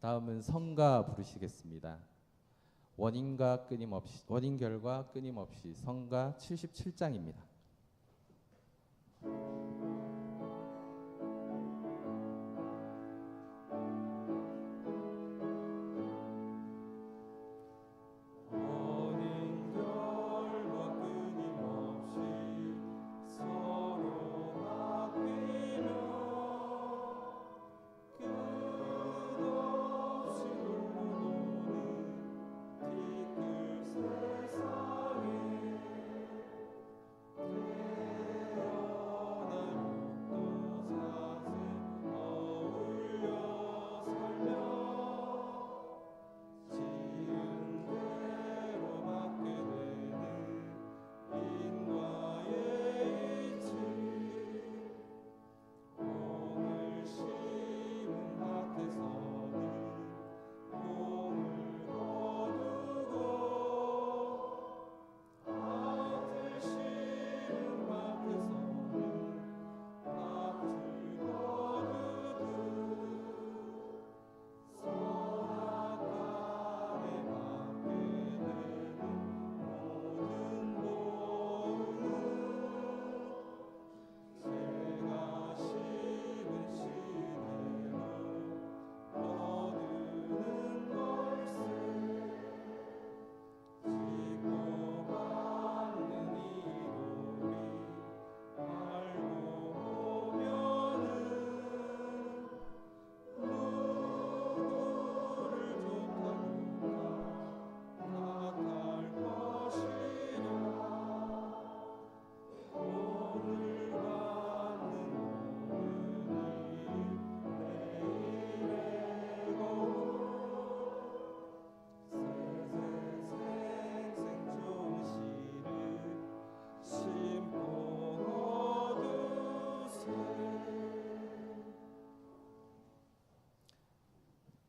다음은 성가 부르시겠습니다. 원인결과 끊임없이 성가 77장입니다.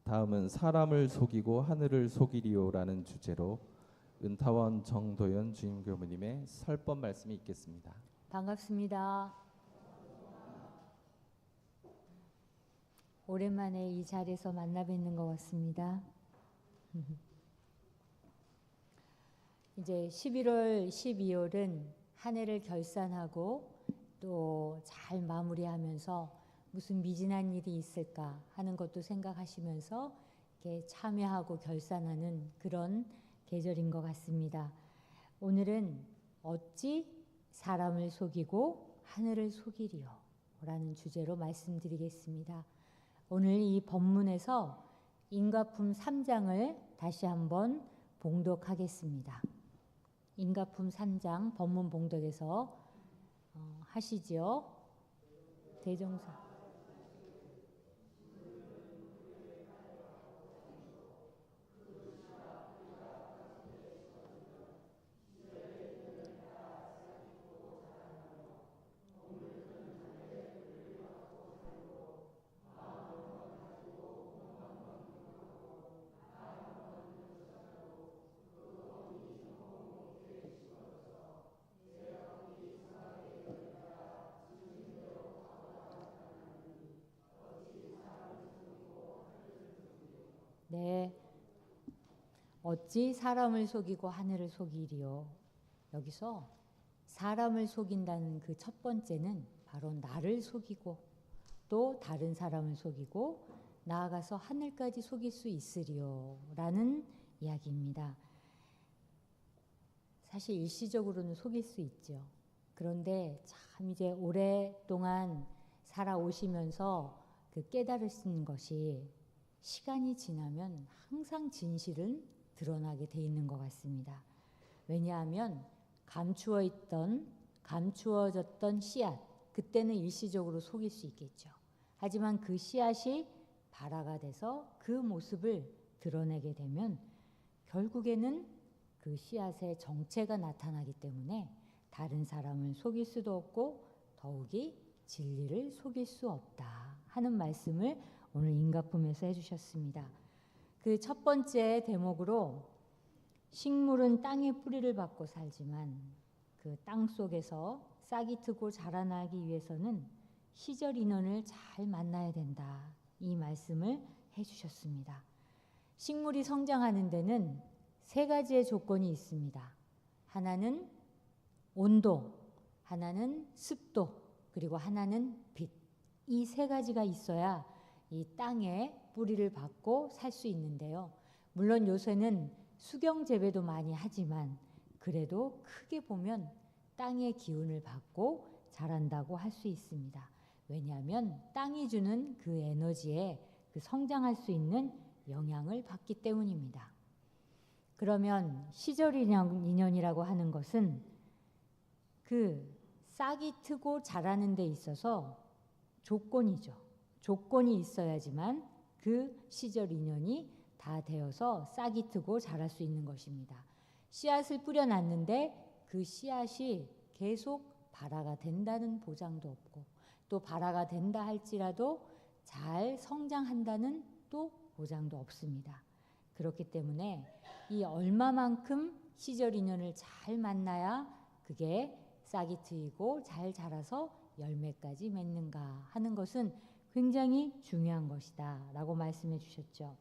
다음은 사람을 속이고 하늘을 속이리오라는 주제로 은타원 정도연 주임교무님의 설법 말씀이 있겠습니다. 반갑습니다. 오랜만에 이 자리에서 만나 뵙는 것 같습니다. 이제 11월, 12월은 한 해를 결산하고 또 잘 마무리하면서 무슨 미진한 일이 있을까 하는 것도 생각하시면서 이렇게 참여하고 결산하는 그런 계절인 것 같습니다. 오늘은 어찌 사람을 속이고 하늘을 속이리요 라는 주제로 말씀드리겠습니다. 오늘 이 본문에서 인가품 3장을 다시 한번 봉독하겠습니다. 인가품 3장 본문 봉독에서 하시지요. 대종사. 네, 어찌 사람을 속이고 하늘을 속이리요. 여기서 사람을 속인다는 그 첫 번째는 바로 나를 속이고 또 다른 사람을 속이고 나아가서 하늘까지 속일 수 있으리요 라는 이야기입니다. 사실 일시적으로는 속일 수 있죠. 그런데 참 이제 오랫동안 살아오시면서 그 깨달으신 것이 시간이 지나면 항상 진실은 드러나게 돼 있는 것 같습니다. 왜냐하면 감추어졌던 씨앗, 그때는 일시적으로 속일 수 있겠죠. 하지만 그 씨앗이 발화가 돼서 그 모습을 드러내게 되면 결국에는 그 씨앗의 정체가 나타나기 때문에 다른 사람을 속일 수도 없고 더욱이 진리를 속일 수 없다 하는 말씀을 오늘 인가품에서 해주셨습니다. 그 첫 번째 대목으로 식물은 땅의 뿌리를 받고 살지만 그 땅 속에서 싹이 트고 자라나기 위해서는 시절 인연을 잘 만나야 된다. 이 말씀을 해주셨습니다. 식물이 성장하는 데는 세 가지의 조건이 있습니다. 하나는 온도, 하나는 습도, 그리고 하나는 빛. 이 세 가지가 있어야 이 땅에 뿌리를 받고 살 수 있는데요. 물론 요새는 수경 재배도 많이 하지만 그래도 크게 보면 땅의 기운을 받고 자란다고 할 수 있습니다. 왜냐하면 땅이 주는 그 에너지에 그 성장할 수 있는 영향을 받기 때문입니다. 그러면 시절 인연이라고 하는 것은 그 싹이 트고 자라는 데 있어서 조건이죠. 조건이 있어야지만 그 시절 인연이 다 되어서 싹이 트고 자랄 수 있는 것입니다. 씨앗을 뿌려놨는데 그 씨앗이 계속 발화가 된다는 보장도 없고 또 발화가 된다 할지라도 잘 성장한다는 또 보장도 없습니다. 그렇기 때문에 이 얼마만큼 시절 인연을 잘 만나야 그게 싹이 트이고 잘 자라서 열매까지 맺는가 하는 것은 굉장히 중요한 것이다 라고 말씀해 주셨죠.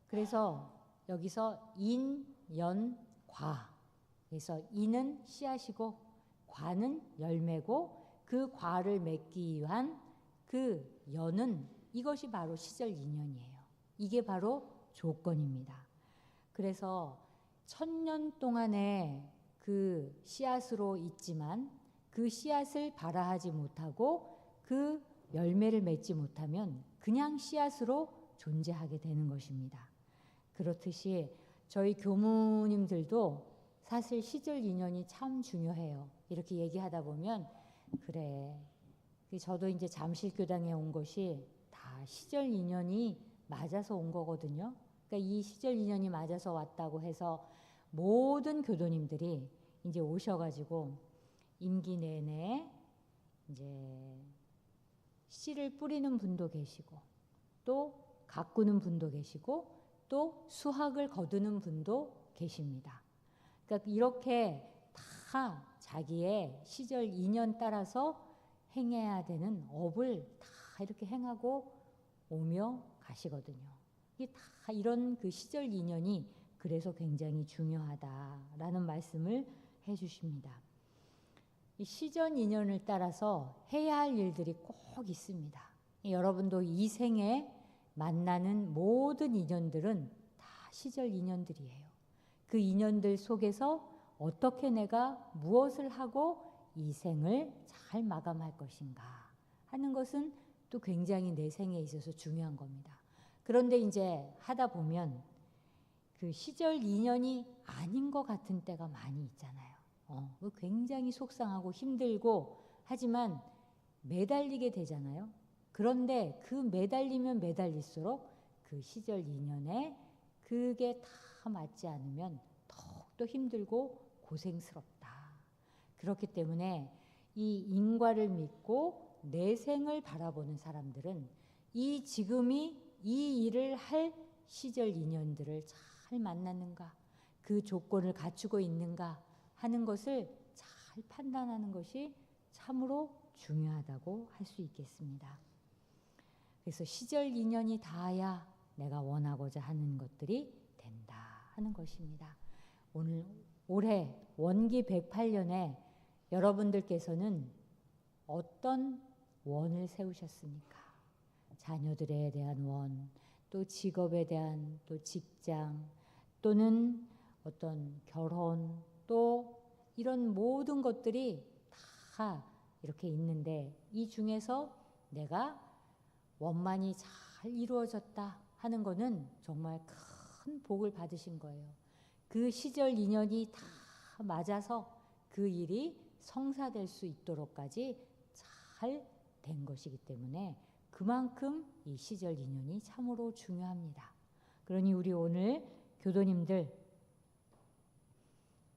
그래서 여기서 인, 연, 과, 그래서 인은 씨앗이고 과는 열매고 그 과를 맺기 위한 그 연은 이것이 바로 시절 인연이에요. 이게 바로 조건입니다. 그래서 1000년 동안의 그 씨앗으로 있지만 그 씨앗을 발화하지 못하고 그 열매를 맺지 못하면 그냥 씨앗으로 존재하게 되는 것입니다. 그렇듯이 저희 교무님들도 사실 시절 인연이 참 중요해요. 이렇게 얘기하다 보면 그래, 저도 이제 잠실교당에 온 것이 다 시절 인연이 맞아서 온 거거든요. 그러니까 이 시절 인연이 맞아서 왔다고 해서 모든 교도님들이 이제 오셔가지고 임기 내내 이제 씨를 뿌리는 분도 계시고 또 가꾸는 분도 계시고 또 수확을 거두는 분도 계십니다. 그러니까 이렇게 다 자기의 시절 인연 따라서 행해야 되는 업을 다 이렇게 행하고 오며 가시거든요. 이게 다 이런 그 시절 인연이 그래서 굉장히 중요하다라는 말씀을 해주십니다. 이 시절 인연을 따라서 해야 할 일들이 꼭 있습니다. 여러분도 이 생에 만나는 모든 인연들은 다 시절 인연들이에요. 그 인연들 속에서 어떻게 내가 무엇을 하고 이 생을 잘 마감할 것인가 하는 것은 또 굉장히 내 생에 있어서 중요한 겁니다. 그런데 이제 하다 보면 그 시절 인연이 아닌 것 같은 때가 많이 있잖아요. 굉장히 속상하고 힘들고 하지만 매달리게 되잖아요. 그런데 그 매달리면 매달릴수록 그 시절 인연에 그게 다 맞지 않으면 더욱더 힘들고 고생스럽다. 그렇기 때문에 이 인과를 믿고 내 생을 바라보는 사람들은 이 지금이 이 일을 할 시절 인연들을 잘 만났는가, 그 조건을 갖추고 있는가 하는 것을 잘 판단하는 것이 참으로 중요하다고 할 수 있겠습니다. 그래서 시절 인연이 닿아야 내가 원하고자 하는 것들이 된다 하는 것입니다. 올해 원기 108년에 여러분들께서는 어떤 원을 세우셨습니까? 자녀들에 대한 원, 또 직업에 대한 또 직장, 또는 어떤 결혼, 또 이런 모든 것들이 다 이렇게 있는데 이 중에서 내가 원만히 잘 이루어졌다 하는 거는 정말 큰 복을 받으신 거예요. 그 시절 인연이 다 맞아서 그 일이 성사될 수 있도록까지 잘 된 것이기 때문에 그만큼 이 시절 인연이 참으로 중요합니다. 그러니 우리 오늘 교도님들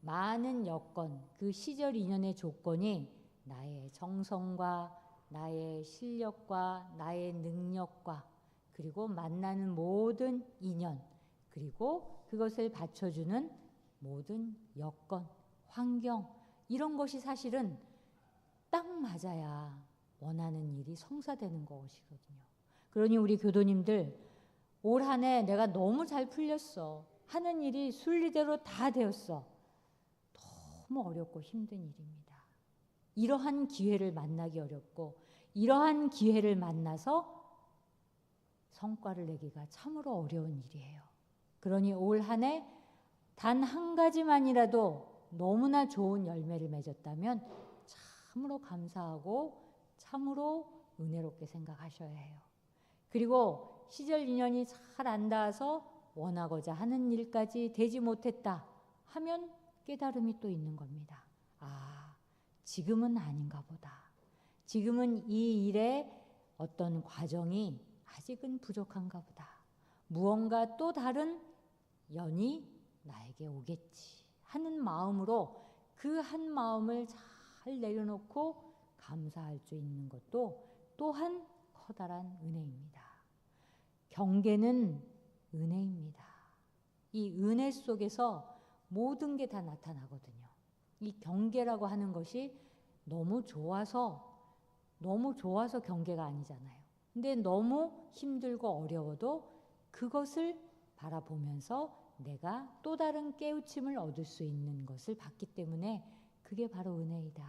많은 여건, 그 시절 인연의 조건이 나의 정성과 나의 실력과 나의 능력과 그리고 만나는 모든 인연, 그리고 그것을 받쳐주는 모든 여건, 환경, 이런 것이 사실은 딱 맞아야 원하는 일이 성사되는 것이거든요. 그러니 우리 교도님들 올 한 해 내가 너무 잘 풀렸어. 하는 일이 순리대로 다 되었어. 너무 어렵고 힘든 일입니다. 이러한 기회를 만나기 어렵고 이러한 기회를 만나서 성과를 내기가 참으로 어려운 일이에요. 그러니 올 한 해 단 한 가지만이라도 너무나 좋은 열매를 맺었다면 참으로 감사하고 참으로 은혜롭게 생각하셔야 해요. 그리고 시절 인연이 잘 안 닿아서 원하고자 하는 일까지 되지 못했다 하면 깨달음이 또 있는 겁니다. 아, 지금은 아닌가 보다. 지금은 이 일의 어떤 과정이 아직은 부족한가 보다. 무언가 또 다른 연이 나에게 오겠지 하는 마음으로 그 한 마음을 잘 내려놓고 감사할 수 있는 것도 또한 커다란 은혜입니다. 경계는 은혜입니다. 이 은혜 속에서 모든 게 다 나타나거든요. 이 경계라고 하는 것이 너무 좋아서 경계가 아니잖아요. 근데 너무 힘들고 어려워도 그것을 바라보면서 내가 또 다른 깨우침을 얻을 수 있는 것을 봤기 때문에 그게 바로 은혜이다.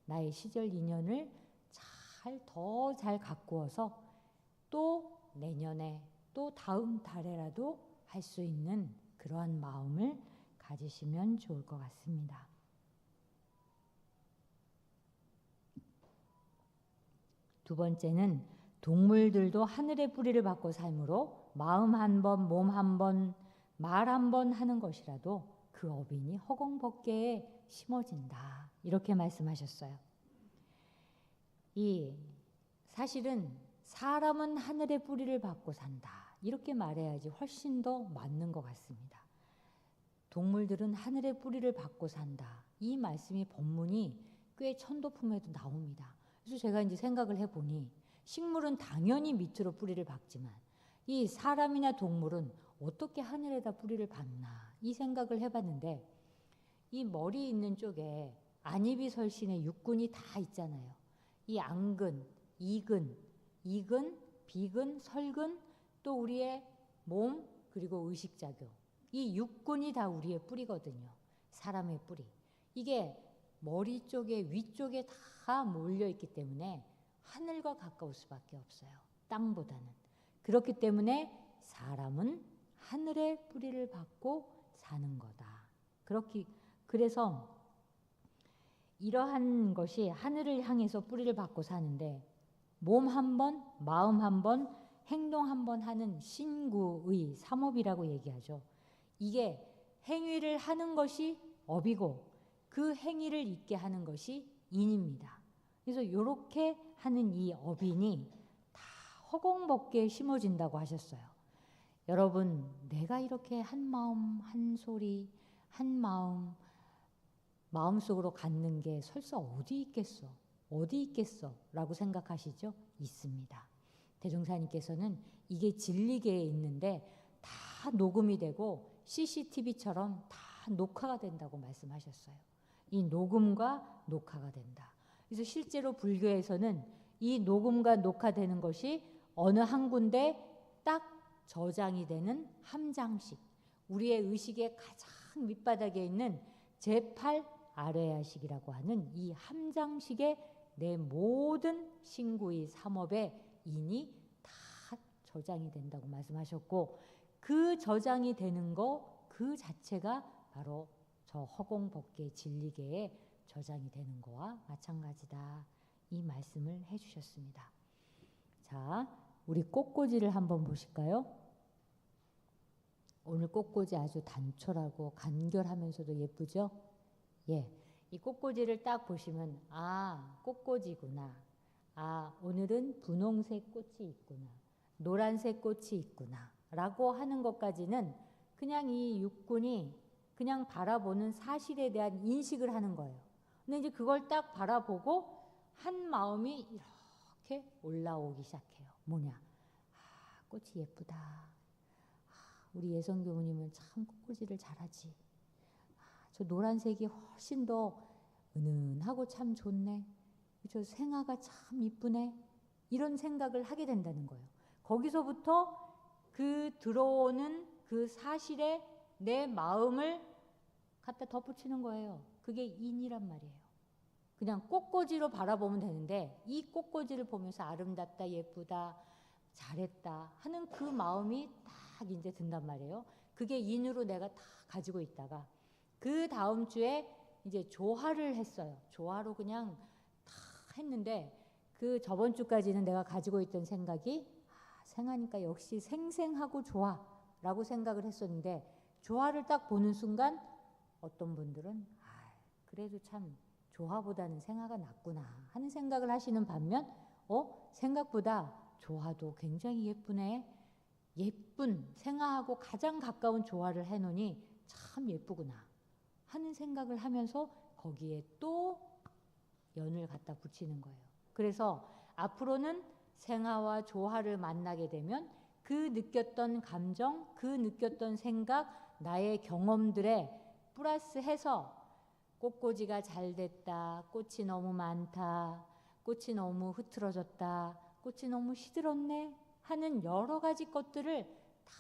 나의 시절 인연을 더 잘 가꾸어서 또 내년에 또 다음 달에라도 할 수 있는 그러한 마음을 가지시면 좋을 것 같습니다. 두 번째는 동물들도 하늘의 뿌리를 받고 삶으로 마음 한 번, 몸 한 번, 말 한 번 하는 것이라도 그 어빈이 허공벗개에 심어진다. 이렇게 말씀하셨어요. 사실은 사람은 하늘의 뿌리를 받고 산다. 이렇게 말해야지 훨씬 더 맞는 것 같습니다. 동물들은 하늘의 뿌리를 받고 산다. 이 말씀이 본문이 꽤 천도품에도 나옵니다. 그래서 제가 이제 생각을 해보니 식물은 당연히 밑으로 뿌리를 박지만 이 사람이나 동물은 어떻게 하늘에다 뿌리를 받나 이 생각을 해봤는데 이 머리 있는 쪽에 안이비설신의 육근이 다 있잖아요. 이 안근, 이근, 비근, 설근 또 우리의 몸 그리고 의식작용 이 육근이 다 우리의 뿌리거든요. 사람의 뿌리. 이게 머리 쪽에 위쪽에 다 몰려있기 때문에 하늘과 가까울 수밖에 없어요. 땅보다는. 그렇기 때문에 사람은 하늘의 뿌리를 받고 사는 거다. 그래서 이러한 것이 하늘을 향해서 뿌리를 받고 사는데 몸 한 번, 마음 한 번, 행동 한 번 하는 신구의 삼업이라고 얘기하죠. 이게 행위를 하는 것이 업이고 그 행위를 있게 하는 것이 인입니다. 그래서 이렇게 하는 이 업인이 다 허공벗개에 심어진다고 하셨어요. 여러분, 내가 이렇게 한 마음, 한 소리, 한 마음속으로 갖는 게 설사 어디 있겠어? 라고 생각하시죠? 있습니다. 대종사님께서는 이게 진리계에 있는데 다 녹음이 되고 CCTV처럼 다 녹화가 된다고 말씀하셨어요. 이 녹음과 녹화가 된다. 그래서 실제로 불교에서는 이 녹음과 녹화되는 것이 어느 한 군데 딱 저장이 되는 함장식, 우리의 의식의 가장 밑바닥에 있는 제8 아뢰야식이라고 하는 이 함장식에 내 모든 신구의 삼업의 인이 다 저장이 된다고 말씀하셨고 그 저장이 되는 거 그 자체가 바로 저 허공벗개 진리계에 저장이 되는 거와 마찬가지다. 이 말씀을 해주셨습니다. 자, 우리 꽃꽂이를 한번 보실까요? 오늘 꽃꽂이 아주 단촐하고 간결하면서도 예쁘죠? 예, 이 꽃꽂이를 딱 보시면 아, 꽃꽂이구나. 아, 오늘은 분홍색 꽃이 있구나. 노란색 꽃이 있구나. 라고 하는 것까지는 그냥 이 육군이 그냥 바라보는 사실에 대한 인식을 하는 거예요. 근데 이제 그걸 딱 바라보고 한 마음이 이렇게 올라오기 시작해요. 뭐냐? 아, 꽃이 예쁘다. 아, 우리 예성 교우님은 참 꽃꽂이를 잘하지. 아, 저 노란색이 훨씬 더 은은하고 참 좋네. 저 생화가 참 이쁘네. 이런 생각을 하게 된다는 거예요. 거기서부터 그 들어오는 그 사실에 내 마음을 갖다 덧붙이는 거예요. 그게 인이란 말이에요. 그냥 꽃꽂이로 바라보면 되는데 이 꽃꽂이를 보면서 아름답다, 예쁘다, 잘했다 하는 그 마음이 딱 이제 든단 말이에요. 그게 인으로 내가 다 가지고 있다가 그 다음 주에 이제 조화를 했어요. 조화로 그냥 다 했는데 그 저번 주까지는 내가 가지고 있던 생각이 생하니까 역시 생생하고 좋아 라고 생각을 했었는데 조화를 딱 보는 순간 어떤 분들은 그래도 참 조화보다는 생하가 낫구나 하는 생각을 하시는 반면 생각보다 조화도 굉장히 예쁘네. 예쁜 생하하고 가장 가까운 조화를 해놓으니 참 예쁘구나 하는 생각을 하면서 거기에 또 연을 갖다 붙이는 거예요. 그래서 앞으로는 생하와 조화를 만나게 되면 그 느꼈던 감정, 그 느꼈던 생각, 나의 경험들에 플러스해서 꽃꽂이가 잘 됐다, 꽃이 너무 많다, 꽃이 너무 흐트러졌다, 꽃이 너무 시들었네 하는 여러 가지 것들을 다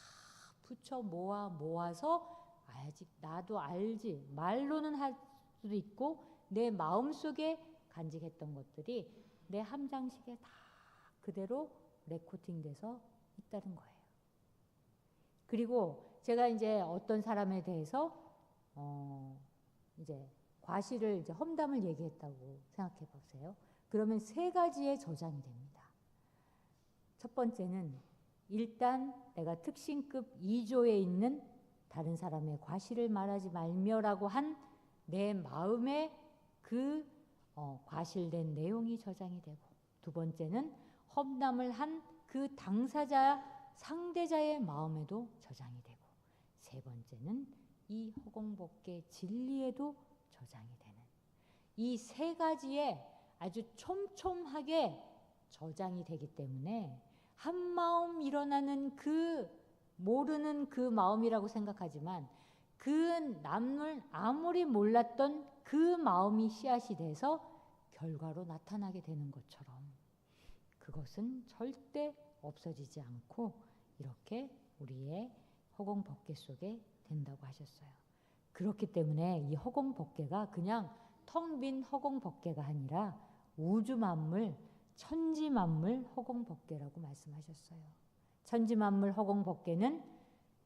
붙여 모아서 아직 나도 알지 말로는 할 수도 있고 내 마음속에 간직했던 것들이 내 함장식에 다 그대로 레코팅돼서 있다는 거예요. 그리고 제가 이제 어떤 사람에 대해서 이제 과실을 이제 험담을 얘기했다고 생각해 보세요. 그러면 세 가지의 저장이 됩니다. 첫 번째는 일단 내가 특신급 2조에 있는 다른 사람의 과실을 말하지 말며라고 한 내 마음에 그 과실된 내용이 저장이 되고, 두 번째는 험담을 한 그 당사자 상대자의 마음에도 저장이 되고, 세 번째는 이 허공법계 진리에도 저장이 되는 이 세 가지에 아주 촘촘하게 저장이 되기 때문에 한마음 일어나는 그 모르는 그 마음이라고 생각하지만 그 남을 아무리 몰랐던 그 마음이 씨앗이 돼서 결과로 나타나게 되는 것처럼 그것은 절대 없어지지 않고 이렇게 우리의 허공법계 속에 된다고 하셨어요. 그렇기 때문에 이 허공법계가 그냥 텅 빈 허공법계가 아니라 우주만물, 천지만물 허공법계라고 말씀하셨어요. 천지만물 허공법계는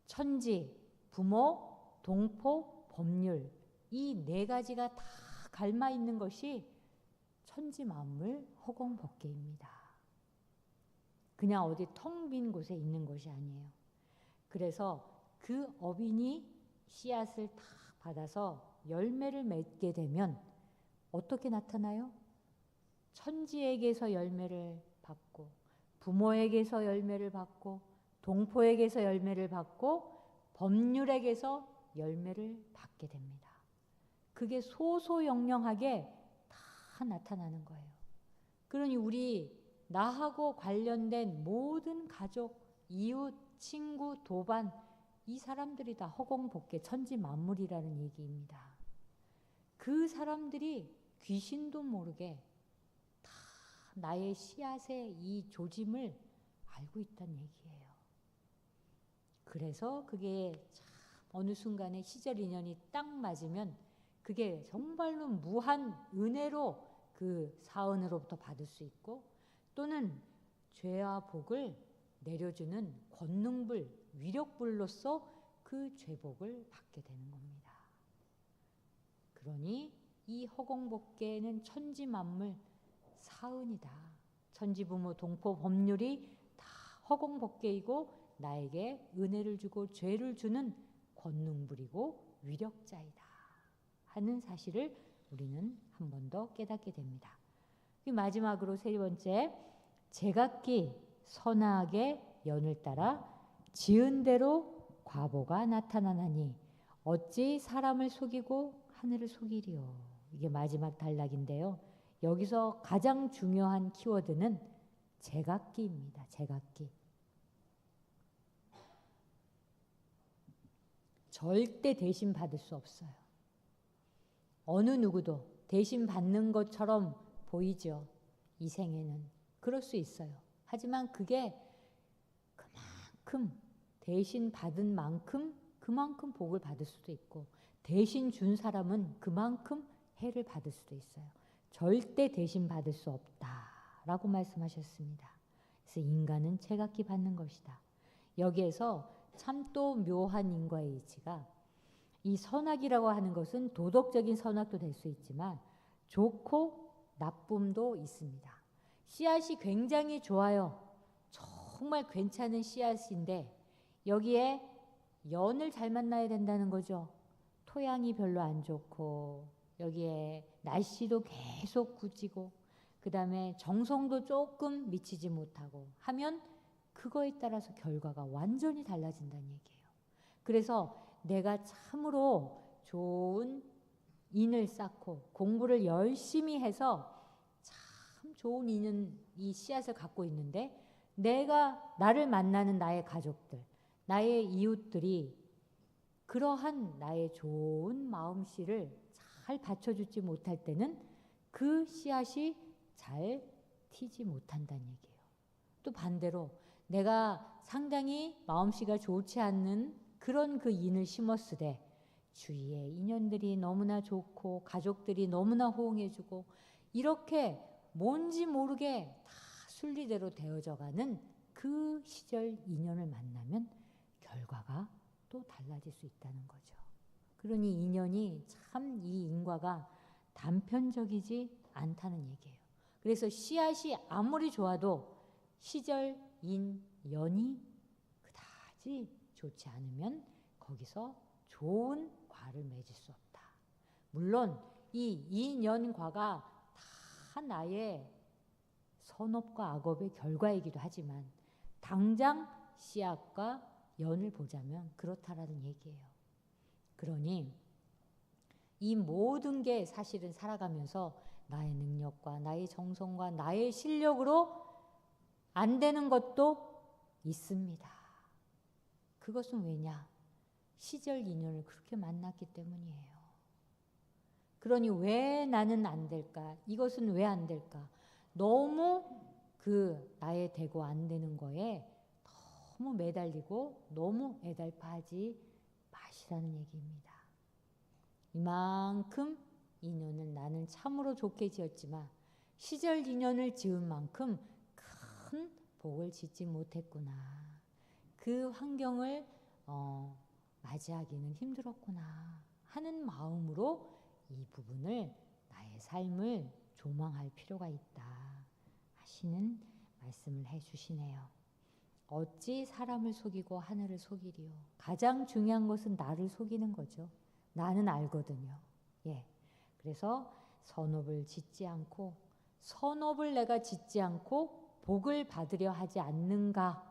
천지, 부모, 동포, 법률 이 네 가지가 다 갈마 있는 것이 천지만물 허공법계입니다. 그냥 어디 텅 빈 곳에 있는 것이 아니에요. 그래서 그 어빈이 씨앗을 다 받아서 열매를 맺게 되면 어떻게 나타나요? 천지에게서 열매를 받고 부모에게서 열매를 받고 동포에게서 열매를 받고 법률에게서 열매를 받게 됩니다. 그게 소소영령하게 다 나타나는 거예요. 그러니 우리 나하고 관련된 모든 가족, 이웃, 친구, 도반 이 사람들이 다 허공법계 천지만물이라는 얘기입니다. 그 사람들이 귀신도 모르게 다 나의 씨앗의 이 조짐을 알고 있다는 얘기예요. 그래서 그게 참 어느 순간에 시절 인연이 딱 맞으면 그게 정말로 무한 은혜로 그 사은으로부터 받을 수 있고 또는 죄와 복을 내려주는 권능불, 위력불로서 그 죄복을 받게 되는 겁니다. 그러니 이 허공법계는 천지만물 사은이다. 천지부모 동포 법률이 다 허공법계이고 나에게 은혜를 주고 죄를 주는 권능불이고 위력자이다 하는 사실을 우리는 한 번 더 깨닫게 됩니다. 마지막으로 세 번째, 제각기 선하게 연을 따라 지은 대로 과보가 나타나나니 어찌 사람을 속이고 하늘을 속이리요. 이게 마지막 단락인데요. 여기서 가장 중요한 키워드는 제각기입니다. 제각기. 절대 대신 받을 수 없어요. 어느 누구도 대신 받는 것처럼 보이죠. 이 생에는. 그럴 수 있어요. 하지만 그게 그만큼 대신 받은 만큼 그만큼 복을 받을 수도 있고, 대신 준 사람은 그만큼 해를 받을 수도 있어요. 절대 대신 받을 수 없다라고 말씀하셨습니다. 그래서 인간은 제각기 받는 것이다. 여기에서 참 또 묘한 인과의 이치가, 이 선악이라고 하는 것은 도덕적인 선악도 될 수 있지만 좋고 나쁨도 있습니다. 씨앗이 굉장히 좋아요. 정말 괜찮은 씨앗인데 여기에 연을 잘 만나야 된다는 거죠. 토양이 별로 안 좋고 여기에 날씨도 계속 굳지고 그 다음에 정성도 조금 미치지 못하고 하면 그거에 따라서 결과가 완전히 달라진다는 얘기예요. 그래서 내가 참으로 좋은 인을 쌓고 공부를 열심히 해서 참 좋은 인은 이 씨앗을 갖고 있는데, 내가 나를 만나는 나의 가족들, 나의 이웃들이 그러한 나의 좋은 마음씨를 잘 받쳐주지 못할 때는 그 씨앗이 잘 튀지 못한다는 얘기예요. 또 반대로 내가 상당히 마음씨가 좋지 않는 그런 그 인을 심었으되 주위의 인연들이 너무나 좋고 가족들이 너무나 호응해주고 이렇게 뭔지 모르게 다 순리대로 되어져 가는 그 시절 인연을 만나면 결과가 또 달라질 수 있다는 거죠. 그러니 인연이 참 이 인과가 단편적이지 않다는 얘기예요. 그래서 씨앗이 아무리 좋아도 시절 인 연이 그다지 좋지 않으면 거기서 좋은 과를 맺을 수 없다. 물론 이 인연과가 다 나의 선업과 악업의 결과이기도 하지만 당장 씨앗과 연을 보자면 그렇다라는 얘기예요. 그러니 이 모든 게 사실은 살아가면서 나의 능력과 나의 정성과 나의 실력으로 안 되는 것도 있습니다. 그것은 왜냐? 시절 인연을 그렇게 만났기 때문이에요. 그러니 왜 나는 안 될까? 이것은 왜 안 될까? 너무 그 나의 되고 안 되는 거에 너무 매달리고 너무 애달파하지 마시라는 얘기입니다. 이만큼 인연을 나는 참으로 좋게 지었지만 시절 인연을 지은 만큼 큰 복을 짓지 못했구나. 그 환경을 맞이하기는 힘들었구나 하는 마음으로 이 부분을 나의 삶을 조망할 필요가 있다 하시는 말씀을 해주시네요. 어찌 사람을 속이고 하늘을 속이리요. 가장 중요한 것은 나를 속이는 거죠. 나는 알거든요. 예. 그래서 선업을 짓지 않고 선업을 내가 짓지 않고 복을 받으려 하지 않는가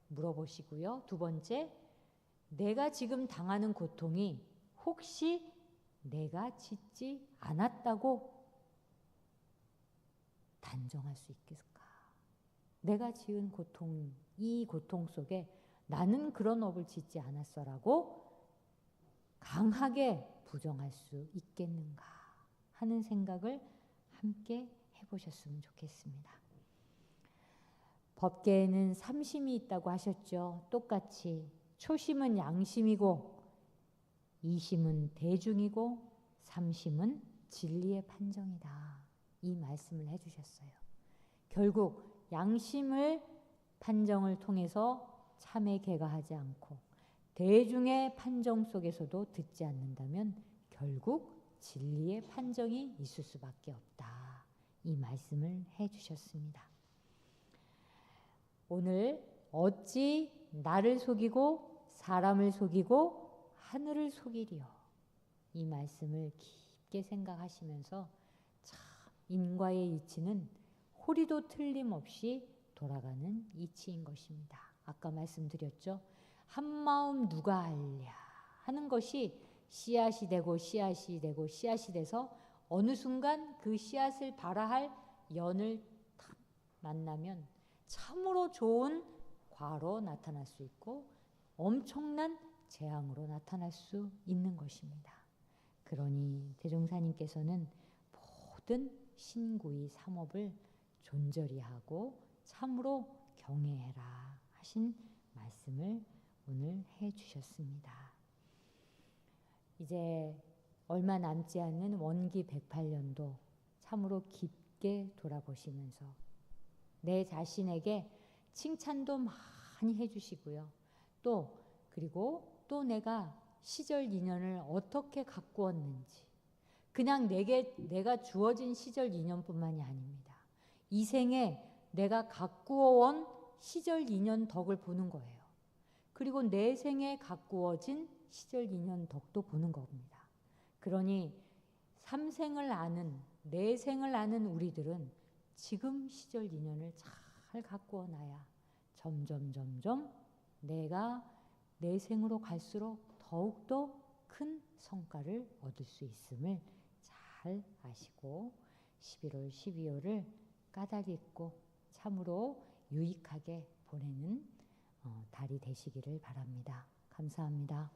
물어보시고요. 두 번째, 내가 지금 당하는 고통이 혹시 내가 짓지 않았다고 단정할 수 있겠을까? 내가 지은 고통, 이 고통 속에 나는 그런 업을 짓지 않았어라고 강하게 부정할 수 있겠는가 하는 생각을 함께 해보셨으면 좋겠습니다. 법계에는 삼심이 있다고 하셨죠. 똑같이 초심은 양심이고 이심은 대중이고 삼심은 진리의 판정이다. 이 말씀을 해주셨어요. 결국 양심을 판정을 통해서 참에 개가하지 않고 대중의 판정 속에서도 듣지 않는다면 결국 진리의 판정이 있을 수밖에 없다. 이 말씀을 해주셨습니다. 오늘 어찌 나를 속이고 사람을 속이고 하늘을 속이리요. 이 말씀을 깊게 생각하시면서 참 인과의 이치는 호리도 틀림없이 돌아가는 이치인 것입니다. 아까 말씀드렸죠. 한마음 누가 알랴 하는 것이 씨앗이 되고 씨앗이 되고 씨앗이 돼서 어느 순간 그 씨앗을 발아할 연을 탁 만나면 참으로 좋은 과로 나타날 수 있고 엄청난 재앙으로 나타날 수 있는 것입니다. 그러니 대종사님께서는 모든 신구의 삼업을 존저리 하고 참으로 경외해라 하신 말씀을 오늘 해 주셨습니다. 이제 얼마 남지 않는 원기 108년도 참으로 깊게 돌아보시면서 내 자신에게 칭찬도 많이 해주시고요. 그리고 또 내가 시절 인연을 어떻게 가꾸었는지, 그냥 내가 주어진 시절 인연뿐만이 아닙니다. 이 생에 내가 가꾸어온 시절 인연 덕을 보는 거예요. 그리고 내 생에 가꾸어진 시절 인연 덕도 보는 겁니다. 그러니 삼생을 아는, 내 생을 아는 우리들은 지금 시절 인연을 잘 가꾸어 놔야 점점 내가 내 생으로 갈수록 더욱더 큰 성과를 얻을 수 있음을 잘 아시고 11월, 12월을 까닭 있고 참으로 유익하게 보내는 달이 되시기를 바랍니다. 감사합니다.